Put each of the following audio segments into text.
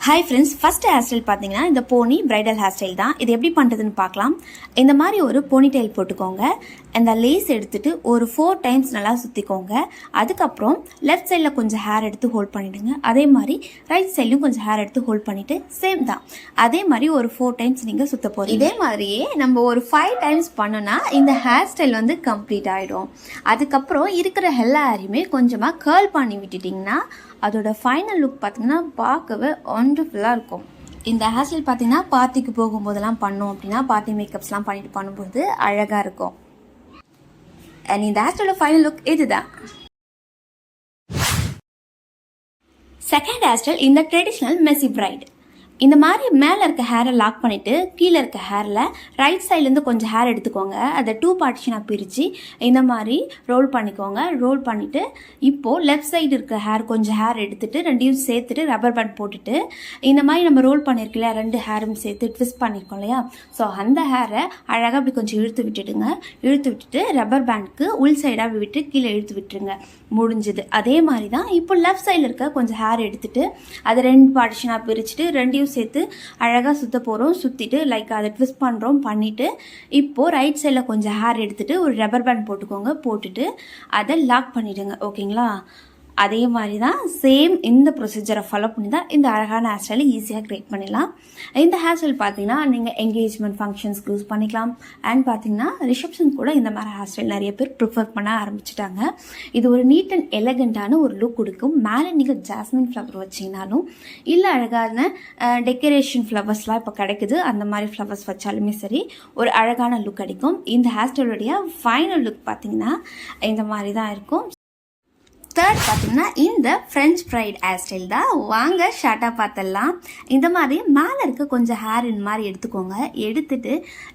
Hi friends, first hair style பார்த்தீங்கன்னா இந்த Fani bridal hair style தான். இது எப்படி பண்ணுறதுன்னு பார்க்கலாம். இந்த மாதிரி ஒரு போனி டைல் போட்டுக்கோங்க. அந்த லேஸ் எடுத்துகிட்டு ஒரு 4 டைம்ஸ் நல்லா சுற்றிக்கோங்க. அதுக்கப்புறம் லெஃப்ட் சைடில் கொஞ்சம் ஹேர் எடுத்து ஹோல்ட் பண்ணிவிடுங்க. அதே மாதிரி ரைட் சைட்லையும் கொஞ்சம் ஹேர் எடுத்து ஹோல்ட் பண்ணிவிட்டு சேம் தான் அதே மாதிரி ஒரு 4 டைம்ஸ் நீங்கள் சுற்ற போகிறீங்க. இதே மாதிரியே நம்ம ஒரு 5 டைம்ஸ் பண்ணோன்னா இந்த ஹேர் ஸ்டைல் வந்து கம்ப்ளீட் ஆகிடும். அதுக்கப்புறம் இருக்கிற எல்லா ஹேரையுமே கொஞ்சமாக கேர்ள் பண்ணி விட்டுட்டிங்கன்னா அதோட ஃபைனல் லுக் பார்த்தீங்கன்னா பார்க்கவே ஒண்டர்ஃபுல்லாக இருக்கும். இந்த ஹேர் ஸ்டைல் பார்த்தீங்கன்னா பார்ட்டிக்கு போகும்போதெல்லாம் பண்ணோம் அப்படின்னா பார்ட்டி மேக்கப்ஸ்லாம் பண்ணிட்டு பண்ணும்போது அழகாக இருக்கும். அண்ட் இந்த ஹேர் ஸ்டைலோட ஃபைனல் லுக் இதுதான். செகண்ட் ஹேர் ஸ்டைல் இந்த ட்ரெடிஷ்னல் மெஸ்ஸி பிரைட். இந்த மாதிரி மேலே இருக்க ஹேரை லாக் பண்ணிவிட்டு கீழே இருக்க ஹேரில் ரைட் சைட்லேருந்து கொஞ்சம் ஹேர் எடுத்துக்கோங்க. அதை 2 பார்ட்டிஷனாக பிரித்து இந்த மாதிரி ரோல் பண்ணிக்கோங்க. ரோல் பண்ணிவிட்டு இப்போது லெஃப்ட் சைடு இருக்க ஹேர் கொஞ்சம் ஹேர் எடுத்துகிட்டு ரெண்டையும் சேர்த்துட்டு ரப்பர் பேண்ட் போட்டுட்டு இந்த மாதிரி நம்ம ரோல் பண்ணியிருக்கல 2 ஹேரும் சேர்த்து ட்விஸ்ட் பண்ணியிருக்கோம் இல்லையா, ஸோ அந்த ஹேரை அழகாக அப்படி கொஞ்சம் இழுத்து விட்டுடுங்க. இழுத்து விட்டுட்டு ரப்பர் பேண்ட்க்கு உள் சைடாக விட்டு கீழே இழுத்து விட்டுருங்க. முடிஞ்சுது. அதே மாதிரி தான் இப்போ லெஃப்ட் சைடில் இருக்க கொஞ்சம் ஹேர் எடுத்துகிட்டு அதை 2 பார்ட்டிஷனாக பிரிச்சுட்டு ரெண்டையும் சேர்த்து அழகாக சுற்ற போகிறோம். சுற்றிட்டு லைக் அதை ட்விஸ்ட் பண்ணுறோம். பண்ணிவிட்டு இப்போது ரைட் சைடில் கொஞ்சம் ஹேர் எடுத்துகிட்டு ஒரு ரப்பர் பேண்ட் போட்டுக்கோங்க. போட்டுட்டு அதை லாக் பண்ணிவிடுங்க. ஓகேங்களா? அதே மாதிரி தான் சேம் இந்த ப்ரொசீஜரை ஃபாலோ பண்ணி தான் இந்த அழகான ஹேர் ஸ்டைலை ஈஸியாக க்ரியேட் பண்ணிடலாம். இந்த ஹேர் ஸ்டைல் பார்த்தீங்கன்னா நீங்கள் என்கேஜ்மெண்ட் ஃபங்க்ஷன்ஸ்க்கு யூஸ் பண்ணிக்கலாம். அண்ட் பார்த்தீங்கன்னா ரிசப்ஷன் கூட இந்த மாதிரி ஹேர் ஸ்டைல் நிறைய பேர் ப்ரிஃபர் பண்ண ஆரம்பிச்சிட்டாங்க. இது ஒரு நீட் அண்ட் எலகண்ட்டான ஒரு லுக் கொடுக்கும். மேலே நீங்கள் ஜாஸ்மின் ஃப்ளவர் வச்சிங்கனாலும் இல்லை அழகான டெக்கரேஷன் ஃப்ளவர்ஸ்லாம் இப்போ கிடைக்குது, அந்த மாதிரி ஃப்ளவர்ஸ் வச்சாலுமே சரி ஒரு அழகான லுக் கிடைக்கும். இந்த ஹேர் ஸ்டைலுடைய ஃபைனல் லுக் பார்த்தீங்கன்னா இந்த மாதிரி தான் இருக்கும். தேர்ட் பார்த்தீங்கன்னா இந்த ஃப்ரெஞ்ச் ஃப்ரைட் ஹேர் ஸ்டைல் தான். வாங்க ஷார்ட்டாக பார்த்துடலாம். இந்த மாதிரி மேலே இருக்க கொஞ்சம் ஹேர் இந்த மாதிரி எடுத்துக்கோங்க. எடுத்துட்டு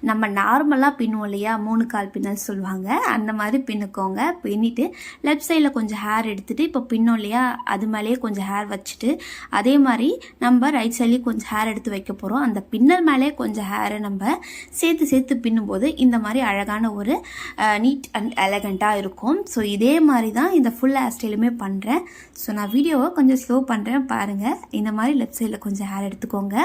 நம்ம நார்மலாக பின்னுவோம் இல்லையா, 3 கால் பின்னல் சொல்லுவாங்க, அந்த மாதிரி பின்னுக்கோங்க. பின்னிட்டு லெஃப்ட் சைடில் கொஞ்சம் ஹேர் எடுத்துகிட்டு இப்போ பின்னோம் இல்லையா அது மேலேயே கொஞ்சம் ஹேர் வச்சுட்டு அதே மாதிரி நம்ம ரைட் சைட்லேயும் கொஞ்சம் ஹேர் எடுத்து வைக்க போகிறோம். அந்த பின்னல் மேலே கொஞ்சம் ஹேரை நம்ம சேர்த்து பின்னும்போது இந்த மாதிரி அழகான ஒரு நீட் அண்ட் எலகண்ட்டாக இருக்கும். ஸோ இதே மாதிரி தான் இந்த ஃபுல் ஹேர் ஸ்டைலுமே பண்ணுறேன். ஸோ நான் வீடியோவை கொஞ்சம் ஸ்லோ பண்ணுறேன் பாருங்கள். இந்த மாதிரி லெஃப்ட் சைடில் கொஞ்சம் ஹேர் எடுத்துக்கோங்க.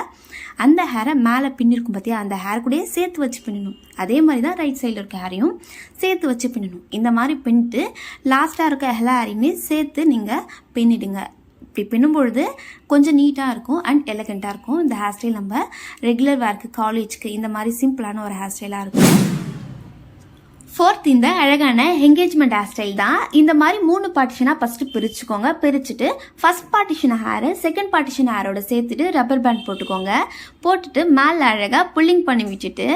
அந்த ஹேரை மேலே பின்னிருக்கும் பார்த்தியா, அந்த ஹேர் கூடயே சேர்த்து வச்சு பின்னணும். அதே மாதிரி தான் ரைட் சைடில் இருக்க ஹேரையும் சேர்த்து வச்சு பின்னணும். இந்த மாதிரி பின்னிட்டு லாஸ்ட்டாக இருக்க எல்லா ஹேரையுமே சேர்த்து நீங்கள் பின்னிடுங்க. இப்படி பின்னும்பொழுது கொஞ்சம் நீட்டாக இருக்கும் அண்ட் எலகண்ட்டாக இருக்கும். இந்த ஹேர் ஸ்டைல் நம்ம ரெகுலர் வேர்க்கு, காலேஜ்க்கு இந்த மாதிரி சிம்பிளான ஒரு ஹேர் ஸ்டைலாக இருக்கும். ஃபோர்த் இந்த அழகான என்கேஜ்மெண்ட் ஹேர் ஸ்டைல் தான். இந்த மாதிரி 3 பார்ட்டிஷனாக ஃபஸ்ட்டு பிரிச்சுக்கோங்க. பிரிச்சுட்டு ஃபஸ்ட் பார்ட்டிஷன் ஹேரை செகண்ட் பார்ட்டிஷன் ஹேரோட சேர்த்துட்டு ரப்பர் பேண்ட் போட்டுக்கோங்க. போட்டுட்டு மேலே அழகாக புல்லிங் பண்ணி விட்டுட்டு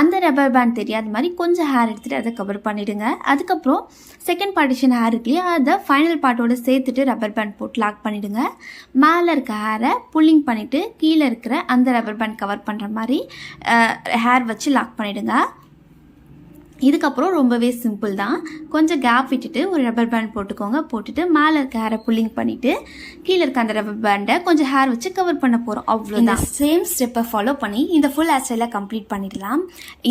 அந்த ரப்பர் பேண்ட் தெரியாத மாதிரி கொஞ்சம் ஹேர் எடுத்துகிட்டு அதை கவர் பண்ணிவிடுங்க. அதுக்கப்புறம் செகண்ட் பார்ட்டிஷன் ஹேர் இருக்குல்லையே அதை ஃபைனல் பார்ட்டோட சேர்த்துட்டு ரப்பர் பேண்ட் போட்டு லாக் பண்ணிவிடுங்க. மேலே இருக்க ஹேரை புல்லிங் பண்ணிவிட்டு கீழே இருக்கிற அந்த ரப்பர் பேண்ட் கவர் பண்ணுற மாதிரி ஹேர் வச்சு லாக் பண்ணிவிடுங்க. இதுக்கப்புறம் ரொம்பவே சிம்பிள் தான். கொஞ்சம் கேப் விட்டுட்டு ஒரு ரப்பர் பேண்ட் போட்டுக்கோங்க. போட்டுட்டு மேலே இருக்க ஹேரை புல்லிங் பண்ணிவிட்டு கீழே இருக்க அந்த ரப்பர் பேண்டை கொஞ்சம் ஹேர் வச்சு கவர் பண்ண போகிறோம். அவ்வளோதான். சேம் ஸ்டெப்பை ஃபாலோ பண்ணி இந்த ஃபுல் ஹேர் ஸ்டைலை கம்ப்ளீட் பண்ணிடலாம்.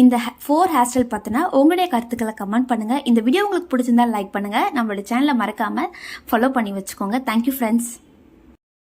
இந்த 4 ஹேர் ஸ்டைல் பார்த்தினா உங்களுடைய கருத்துக்களை கமெண்ட் பண்ணுங்கள். இந்த வீடியோ உங்களுக்கு பிடிச்சிருந்தா லைக் பண்ணுங்கள். நம்மளோட சேனலை மறக்காமல் ஃபாலோ பண்ணி வச்சுக்கோங்க. Thank you friends.